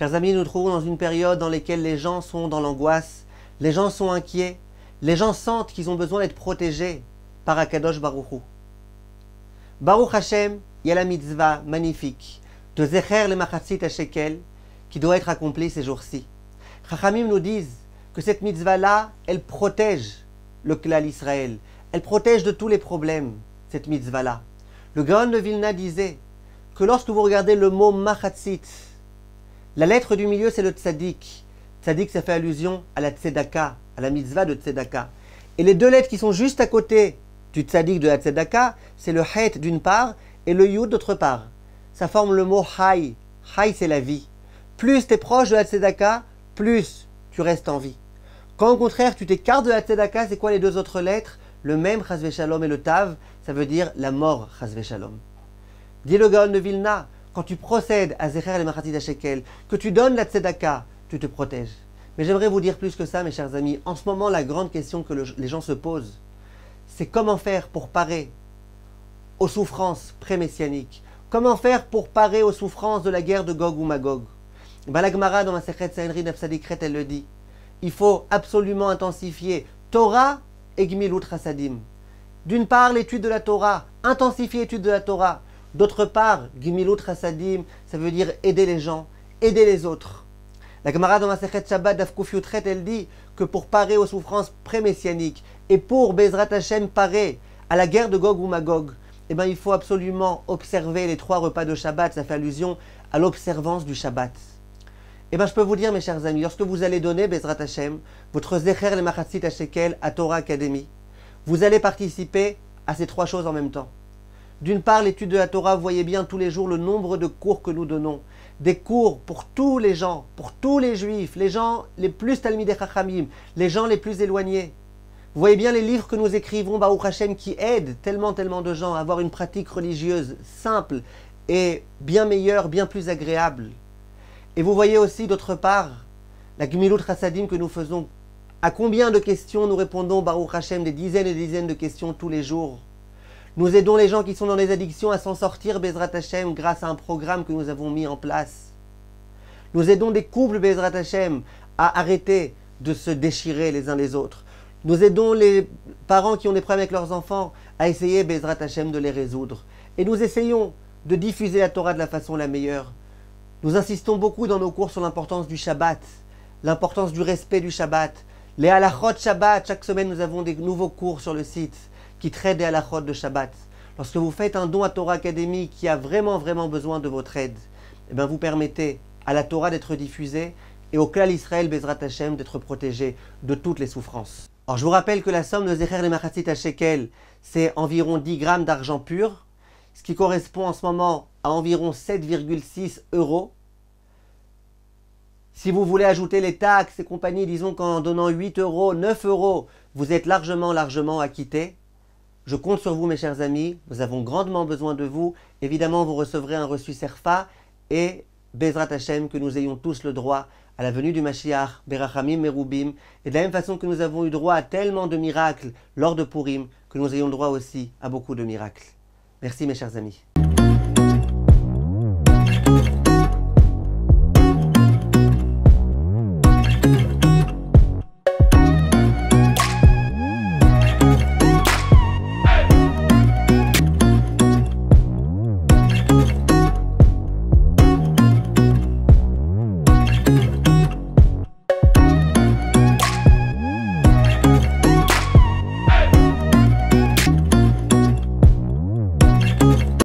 Chers amis, nous nous trouvons dans une période dans laquelle les gens sont dans l'angoisse, les gens sont inquiets, les gens sentent qu'ils ont besoin d'être protégés par Akadosh Baruch Hu. Baruch Hashem, il y a la mitzvah magnifique de Zecher le Machatzit HaShekel qui doit être accomplie ces jours-ci. Chachamim nous disent que cette mitzvah-là, elle protège le Klal Israël, elle protège de tous les problèmes, cette mitzvah-là. Le Gaon de Vilna disait que lorsque vous regardez le mot Machatzit, la lettre du milieu c'est le Tzadik. Tzadik, ça fait allusion à la Tzedaka, à la mitzvah de Tzedaka. Et les deux lettres qui sont juste à côté du Tzadik de la Tzedaka, c'est le Het d'une part et le Yud d'autre part. Ça forme le mot Hay. Hay, c'est la vie. Plus tu es proche de la Tzedaka, plus tu restes en vie. Quand au contraire tu t'écartes de la Tzedaka, c'est quoi les deux autres lettres? Le même Chas Shalom et le Tav, ça veut dire la mort Chas Shalom. Dit le Gaon de Vilna, quand tu procèdes à Zecher le Machatzit HaShekel, que tu donnes la Tzedaka, tu te protèges. Mais j'aimerais vous dire plus que ça, mes chers amis. En ce moment, la grande question que les gens se posent, c'est comment faire pour parer aux souffrances pré-messianiques. Comment faire pour parer aux souffrances de la guerre de Gog ou Magog. La Gemara dans Masechet Sanhedrin Daf Sadikret, elle le dit. Il faut absolument intensifier Torah et Gmilut Chasadim. D'une part, l'étude de la Torah, intensifier l'étude de la Torah. D'autre part, Gmilut Chasadim, ça veut dire aider les gens, aider les autres. La Gemara dans Masechet Shabbat Daf Kuf Yutret, elle dit que pour parer aux souffrances pré-messianiques et pour Bezrat Hashem parer à la guerre de Gog ou Magog, eh bien, il faut absolument observer les 3 repas de Shabbat. Ça fait allusion à l'observance du Shabbat. Eh bien, je peux vous dire, mes chers amis, lorsque vous allez donner Bezrat Hashem, votre Zecher le Machatzit HaShekel à Torah Academy, vous allez participer à ces 3 choses en même temps. D'une part, l'étude de la Torah, vous voyez bien tous les jours le nombre de cours que nous donnons. Des cours pour tous les gens, pour tous les juifs, les gens les plus Talmidei Chachamim, les gens les plus éloignés. Vous voyez bien les livres que nous écrivons, Baruch Hashem, qui aident tellement de gens à avoir une pratique religieuse simple et bien meilleure, bien plus agréable. Et vous voyez aussi d'autre part la Gmilut Chasadim que nous faisons. À combien de questions nous répondons, Baruch Hashem, des dizaines et des dizaines de questions tous les jours. Nous aidons les gens qui sont dans les addictions à s'en sortir, Bezrat Hashem, grâce à un programme que nous avons mis en place. Nous aidons des couples, Bezrat Hashem, à arrêter de se déchirer les uns les autres. Nous aidons les parents qui ont des problèmes avec leurs enfants à essayer, Bezrat Hashem, de les résoudre. Et nous essayons de diffuser la Torah de la façon la meilleure. Nous insistons beaucoup dans nos cours sur l'importance du Shabbat, l'importance du respect du Shabbat. Les halachot Shabbat, chaque semaine nous avons des nouveaux cours sur le site qui traitent des halachot de Shabbat. Lorsque vous faites un don à Torah Academy qui a vraiment besoin de votre aide, eh bien vous permettez à la Torah d'être diffusée et au Klal Israël Bezrat Hashem d'être protégé de toutes les souffrances. Alors je vous rappelle que la somme de Zecher le Machatzit HaShekel, c'est environ 10 grammes d'argent pur, ce qui correspond en ce moment à environ 7,6 €. Si vous voulez ajouter les taxes et compagnie, disons qu'en donnant 8 €, 9 €, vous êtes largement acquitté. Je compte sur vous, mes chers amis. Nous avons grandement besoin de vous. Évidemment, vous recevrez un reçu Serfa et Bezrat Hashem, que nous ayons tous le droit à la venue du Mashiach, Berachamim Merubim. Et de la même façon que nous avons eu droit à tellement de miracles lors de Purim, que nous ayons le droit aussi à beaucoup de miracles. Merci, mes chers amis.